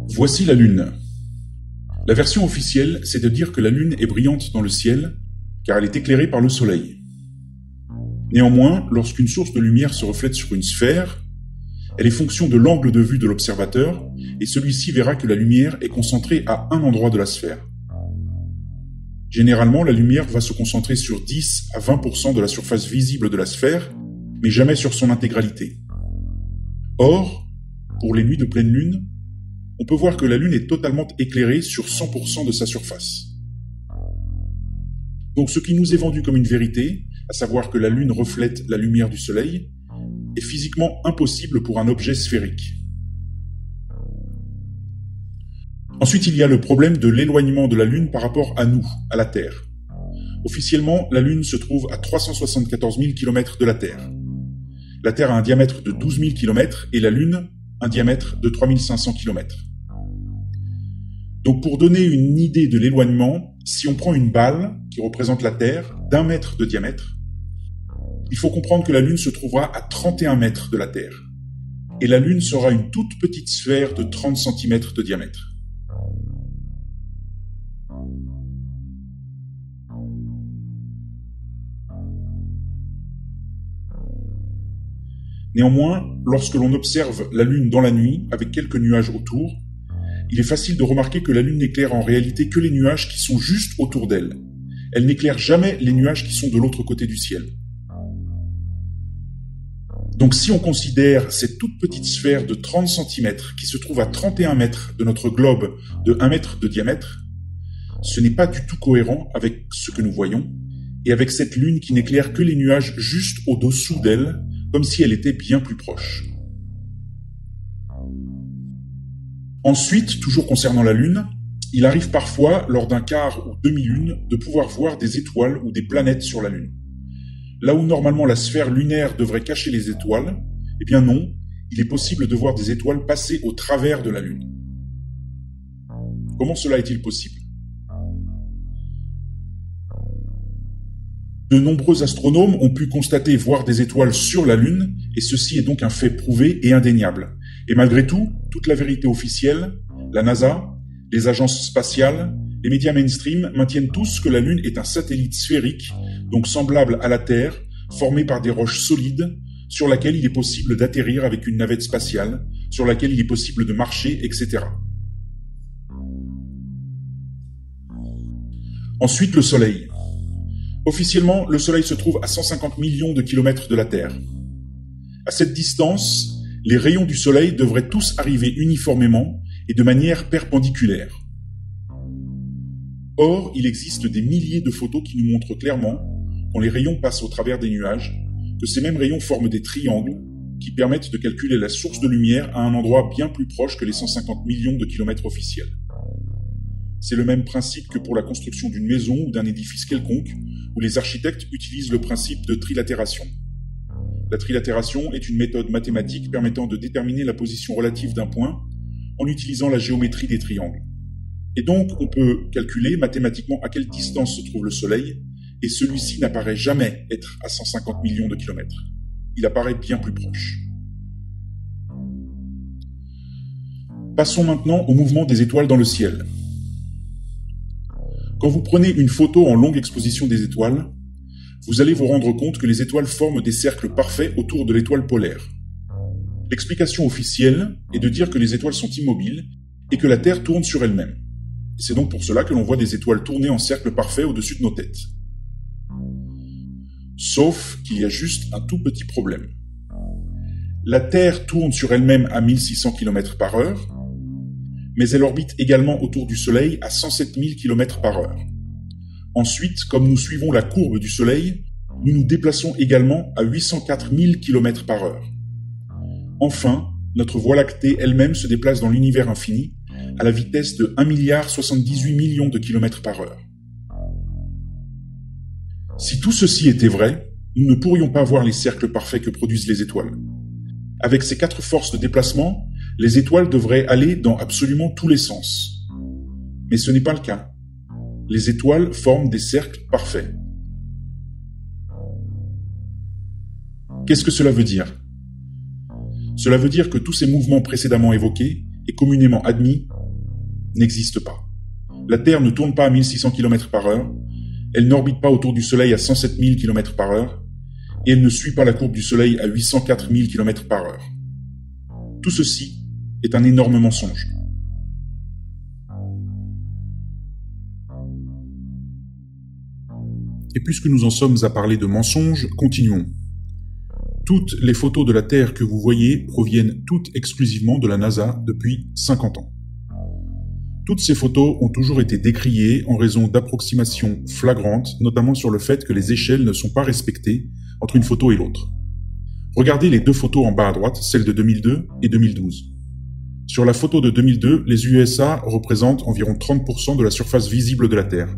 Voici la Lune. La version officielle, c'est de dire que la Lune est brillante dans le ciel, car elle est éclairée par le Soleil. Néanmoins, lorsqu'une source de lumière se reflète sur une sphère, elle est fonction de l'angle de vue de l'observateur, et celui-ci verra que la lumière est concentrée à un endroit de la sphère. Généralement, la lumière va se concentrer sur 10 à 20% de la surface visible de la sphère, mais jamais sur son intégralité. Or, pour les nuits de pleine lune, on peut voir que la Lune est totalement éclairée sur 100% de sa surface. Donc ce qui nous est vendu comme une vérité, à savoir que la Lune reflète la lumière du Soleil, est physiquement impossible pour un objet sphérique. Ensuite, il y a le problème de l'éloignement de la Lune par rapport à nous, à la Terre. Officiellement, la Lune se trouve à 374 000 km de la Terre. La Terre a un diamètre de 12 000 km et la Lune un diamètre de 3500 km. Donc pour donner une idée de l'éloignement, si on prend une balle qui représente la Terre d'1 mètre de diamètre, il faut comprendre que la Lune se trouvera à 31 mètres de la Terre. Et la Lune sera une toute petite sphère de 30 cm de diamètre. Néanmoins, lorsque l'on observe la Lune dans la nuit, avec quelques nuages autour, il est facile de remarquer que la Lune n'éclaire en réalité que les nuages qui sont juste autour d'elle. Elle n'éclaire jamais les nuages qui sont de l'autre côté du ciel. Donc si on considère cette toute petite sphère de 30 cm qui se trouve à 31 mètres de notre globe de 1 mètre de diamètre, ce n'est pas du tout cohérent avec ce que nous voyons, et avec cette Lune qui n'éclaire que les nuages juste au-dessous d'elle, comme si elle était bien plus proche. Ensuite, toujours concernant la Lune, il arrive parfois, lors d'un quart ou demi-lune, de pouvoir voir des étoiles ou des planètes sur la Lune. Là où normalement la sphère lunaire devrait cacher les étoiles, eh bien non, il est possible de voir des étoiles passer au travers de la Lune. Comment cela est-il possible ? De nombreux astronomes ont pu constater voir des étoiles sur la Lune, et ceci est donc un fait prouvé et indéniable. Et malgré tout, toute la vérité officielle, la NASA, les agences spatiales, les médias mainstream maintiennent tous que la Lune est un satellite sphérique, donc semblable à la Terre, formé par des roches solides, sur laquelle il est possible d'atterrir avec une navette spatiale, sur laquelle il est possible de marcher, etc. Ensuite, le Soleil. Officiellement, le Soleil se trouve à 150 millions de kilomètres de la Terre. À cette distance, les rayons du Soleil devraient tous arriver uniformément et de manière perpendiculaire. Or, il existe des milliers de photos qui nous montrent clairement, quand les rayons passent au travers des nuages, que ces mêmes rayons forment des triangles qui permettent de calculer la source de lumière à un endroit bien plus proche que les 150 millions de kilomètres officiels. C'est le même principe que pour la construction d'une maison ou d'un édifice quelconque, où les architectes utilisent le principe de trilatération. La trilatération est une méthode mathématique permettant de déterminer la position relative d'un point en utilisant la géométrie des triangles. Et donc, on peut calculer mathématiquement à quelle distance se trouve le Soleil, et celui-ci n'apparaît jamais être à 150 millions de kilomètres. Il apparaît bien plus proche. Passons maintenant au mouvement des étoiles dans le ciel. Quand vous prenez une photo en longue exposition des étoiles, vous allez vous rendre compte que les étoiles forment des cercles parfaits autour de l'étoile polaire. L'explication officielle est de dire que les étoiles sont immobiles et que la Terre tourne sur elle-même. C'est donc pour cela que l'on voit des étoiles tourner en cercle parfait au-dessus de nos têtes. Sauf qu'il y a juste un tout petit problème. La Terre tourne sur elle-même à 1600 km/h, mais elle orbite également autour du Soleil à 107 000 km/h. Ensuite, comme nous suivons la courbe du Soleil, nous nous déplaçons également à 804 000 km/h. Enfin, notre Voie lactée elle-même se déplace dans l'univers infini à la vitesse de 1,78 milliard de km/h. Si tout ceci était vrai, nous ne pourrions pas voir les cercles parfaits que produisent les étoiles. Avec ces 4 forces de déplacement, les étoiles devraient aller dans absolument tous les sens. Mais ce n'est pas le cas. Les étoiles forment des cercles parfaits. Qu'est-ce que cela veut dire ? Cela veut dire que tous ces mouvements précédemment évoqués est communément admis n'existe pas. La Terre ne tourne pas à 1600 km/h, elle n'orbite pas autour du Soleil à 107 000 km/h, et elle ne suit pas la courbe du Soleil à 804 000 km/h. Tout ceci est un énorme mensonge. Et puisque nous en sommes à parler de mensonges, continuons. Toutes les photos de la Terre que vous voyez proviennent toutes exclusivement de la NASA depuis 50 ans. Toutes ces photos ont toujours été décriées en raison d'approximations flagrantes, notamment sur le fait que les échelles ne sont pas respectées entre une photo et l'autre. Regardez les deux photos en bas à droite, celle de 2002 et 2012. Sur la photo de 2002, les USA représentent environ 30% de la surface visible de la Terre.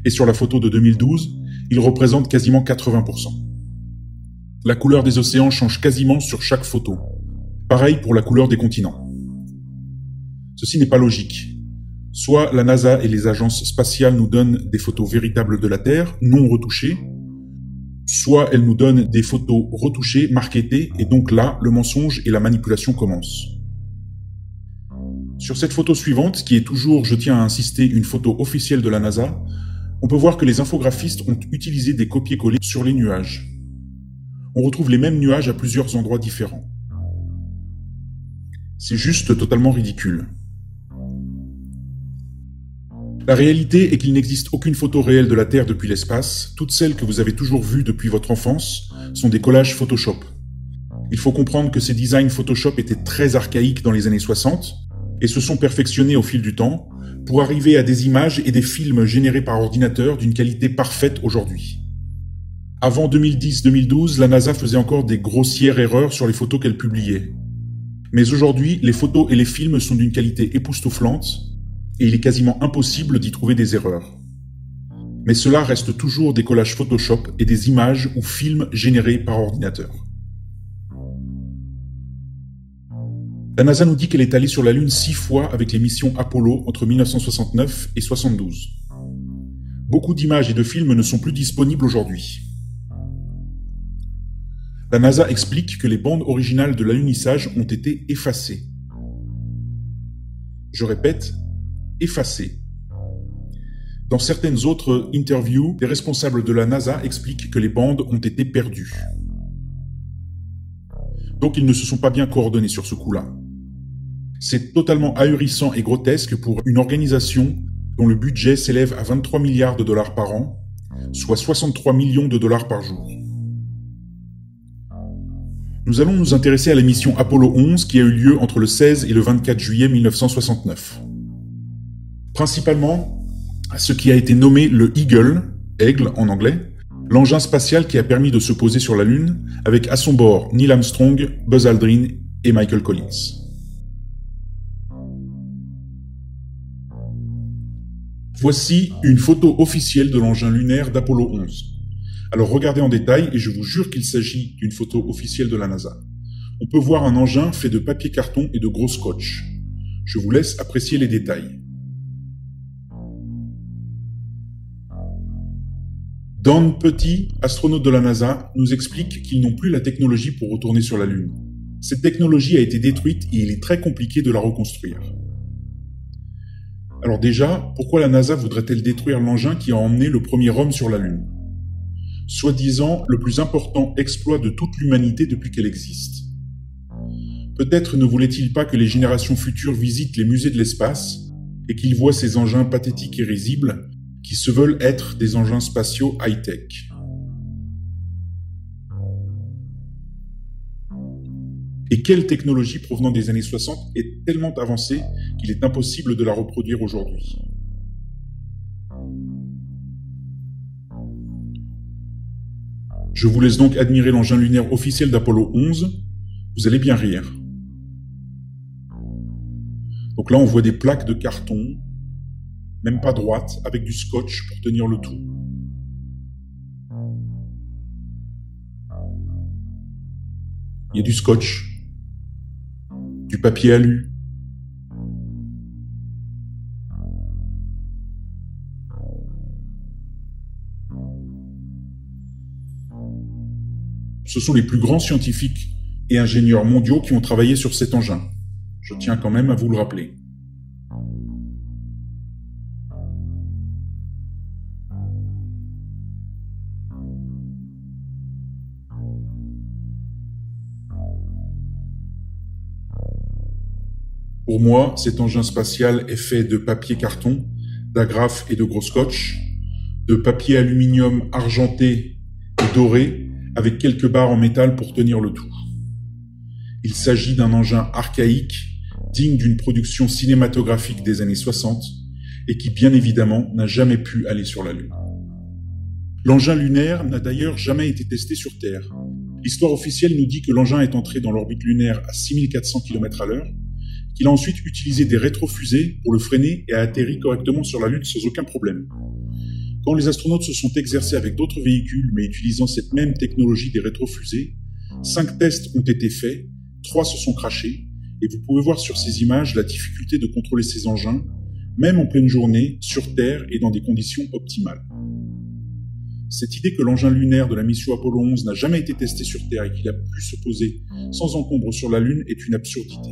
Et sur la photo de 2012, ils représentent quasiment 80%. La couleur des océans change quasiment sur chaque photo. Pareil pour la couleur des continents. Ceci n'est pas logique. Soit la NASA et les agences spatiales nous donnent des photos véritables de la Terre, non retouchées, soit elles nous donnent des photos retouchées, marketées, et donc là, le mensonge et la manipulation commencent. Sur cette photo suivante, qui est toujours, je tiens à insister, une photo officielle de la NASA, on peut voir que les infographistes ont utilisé des copier-coller sur les nuages. On retrouve les mêmes nuages à plusieurs endroits différents. C'est juste totalement ridicule. La réalité est qu'il n'existe aucune photo réelle de la Terre depuis l'espace. Toutes celles que vous avez toujours vues depuis votre enfance sont des collages Photoshop. Il faut comprendre que ces designs Photoshop étaient très archaïques dans les années 60 et se sont perfectionnés au fil du temps pour arriver à des images et des films générés par ordinateur d'une qualité parfaite aujourd'hui. Avant 2010-2012, la NASA faisait encore des grossières erreurs sur les photos qu'elle publiait. Mais aujourd'hui, les photos et les films sont d'une qualité époustouflante et il est quasiment impossible d'y trouver des erreurs. Mais cela reste toujours des collages Photoshop et des images ou films générés par ordinateur. La NASA nous dit qu'elle est allée sur la Lune 6 fois avec les missions Apollo entre 1969 et 1972. Beaucoup d'images et de films ne sont plus disponibles aujourd'hui. La NASA explique que les bandes originales de l'alunissage ont été effacées. Je répète, effacées. Dans certaines autres interviews, les responsables de la NASA expliquent que les bandes ont été perdues. Donc ils ne se sont pas bien coordonnés sur ce coup-là. C'est totalement ahurissant et grotesque pour une organisation dont le budget s'élève à 23 milliards de dollars par an, soit 63 millions de dollars par jour. Nous allons nous intéresser à la mission Apollo 11 qui a eu lieu entre le 16 et le 24 juillet 1969. Principalement à ce qui a été nommé le Eagle, aigle en anglais, l'engin spatial qui a permis de se poser sur la Lune, avec à son bord Neil Armstrong, Buzz Aldrin et Michael Collins. Voici une photo officielle de l'engin lunaire d'Apollo 11. Alors regardez en détail et je vous jure qu'il s'agit d'une photo officielle de la NASA. On peut voir un engin fait de papier carton et de gros scotch. Je vous laisse apprécier les détails. Don Petit, astronaute de la NASA, nous explique qu'ils n'ont plus la technologie pour retourner sur la Lune. Cette technologie a été détruite et il est très compliqué de la reconstruire. Alors déjà, pourquoi la NASA voudrait-elle détruire l'engin qui a emmené le premier homme sur la Lune ? Soi-disant le plus important exploit de toute l'humanité depuis qu'elle existe. Peut-être ne voulait-il pas que les générations futures visitent les musées de l'espace et qu'ils voient ces engins pathétiques et risibles qui se veulent être des engins spatiaux high-tech. Et quelle technologie provenant des années 60 est tellement avancée qu'il est impossible de la reproduire aujourd'hui. Je vous laisse donc admirer l'engin lunaire officiel d'Apollo 11. Vous allez bien rire. Donc là, on voit des plaques de carton, même pas droites, avec du scotch pour tenir le tout. Il y a du scotch, du papier alu. Ce sont les plus grands scientifiques et ingénieurs mondiaux qui ont travaillé sur cet engin. Je tiens quand même à vous le rappeler. Pour moi, cet engin spatial est fait de papier carton, d'agrafes et de gros scotch, de papier aluminium argenté et doré, avec quelques barres en métal pour tenir le tout. Il s'agit d'un engin archaïque, digne d'une production cinématographique des années 60, et qui, bien évidemment, n'a jamais pu aller sur la Lune. L'engin lunaire n'a d'ailleurs jamais été testé sur Terre. L'histoire officielle nous dit que l'engin est entré dans l'orbite lunaire à 6400 km/h, qu'il a ensuite utilisé des rétrofusées pour le freiner et a atterri correctement sur la Lune sans aucun problème. Quand les astronautes se sont exercés avec d'autres véhicules, mais utilisant cette même technologie des rétrofusées, 5 tests ont été faits, 3 se sont crashés, et vous pouvez voir sur ces images la difficulté de contrôler ces engins, même en pleine journée, sur Terre et dans des conditions optimales. Cette idée que l'engin lunaire de la mission Apollo 11 n'a jamais été testé sur Terre et qu'il a pu se poser sans encombre sur la Lune est une absurdité.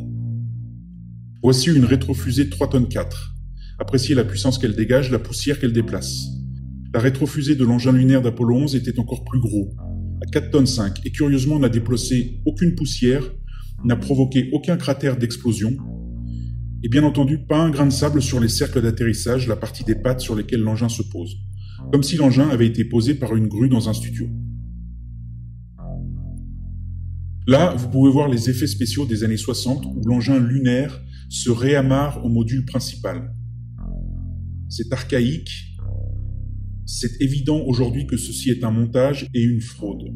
Voici une rétrofusée de 3 tonnes 4. Appréciez la puissance qu'elle dégage, la poussière qu'elle déplace. La rétrofusée de l'engin lunaire d'Apollo 11 était encore plus gros, à 4 tonnes 5, et curieusement n'a déplacé aucune poussière, n'a provoqué aucun cratère d'explosion, et bien entendu pas un grain de sable sur les cercles d'atterrissage, la partie des pattes sur lesquelles l'engin se pose, comme si l'engin avait été posé par une grue dans un studio. Là, vous pouvez voir les effets spéciaux des années 60 où l'engin lunaire se réamarre au module principal. C'est archaïque, c'est évident aujourd'hui que ceci est un montage et une fraude.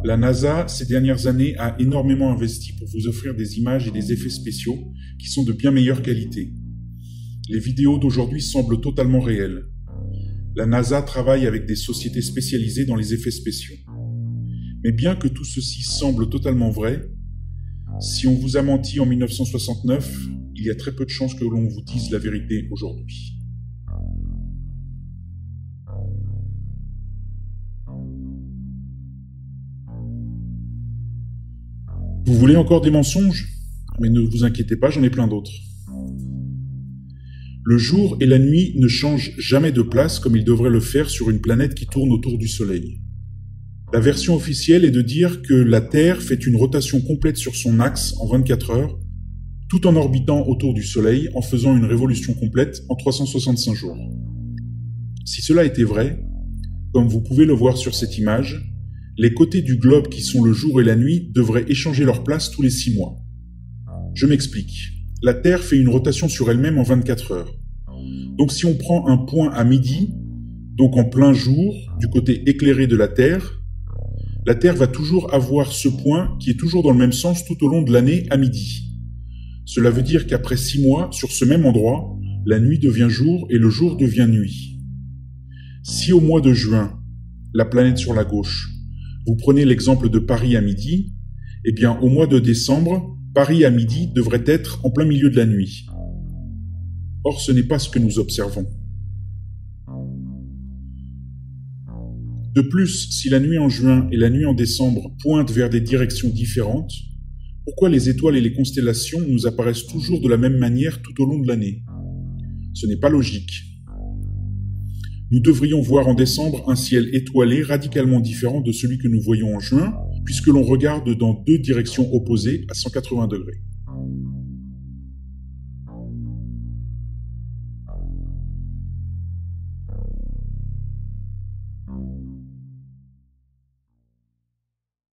La NASA, ces dernières années, a énormément investi pour vous offrir des images et des effets spéciaux qui sont de bien meilleure qualité. Les vidéos d'aujourd'hui semblent totalement réelles. La NASA travaille avec des sociétés spécialisées dans les effets spéciaux. Mais bien que tout ceci semble totalement vrai, si on vous a menti en 1969, il y a très peu de chances que l'on vous dise la vérité aujourd'hui. Vous voulez encore des mensonges? Mais ne vous inquiétez pas, j'en ai plein d'autres. Le jour et la nuit ne changent jamais de place comme ils devraient le faire sur une planète qui tourne autour du Soleil. La version officielle est de dire que la Terre fait une rotation complète sur son axe en 24 heures, tout en orbitant autour du Soleil en faisant une révolution complète en 365 jours. Si cela était vrai, comme vous pouvez le voir sur cette image, les côtés du globe qui sont le jour et la nuit devraient échanger leur place tous les 6 mois. Je m'explique. La Terre fait une rotation sur elle-même en 24 heures. Donc si on prend un point à midi, donc en plein jour, du côté éclairé de la Terre va toujours avoir ce point qui est toujours dans le même sens tout au long de l'année à midi. Cela veut dire qu'après 6 mois, sur ce même endroit, la nuit devient jour et le jour devient nuit. Si au mois de juin, la planète sur la gauche, vous prenez l'exemple de Paris à midi, eh bien au mois de décembre, Paris à midi devrait être en plein milieu de la nuit. Or, ce n'est pas ce que nous observons. De plus, si la nuit en juin et la nuit en décembre pointent vers des directions différentes, pourquoi les étoiles et les constellations nous apparaissent toujours de la même manière tout au long de l'année? Ce n'est pas logique. Nous devrions voir en décembre un ciel étoilé radicalement différent de celui que nous voyons en juin, puisque l'on regarde dans 2 directions opposées à 180 degrés.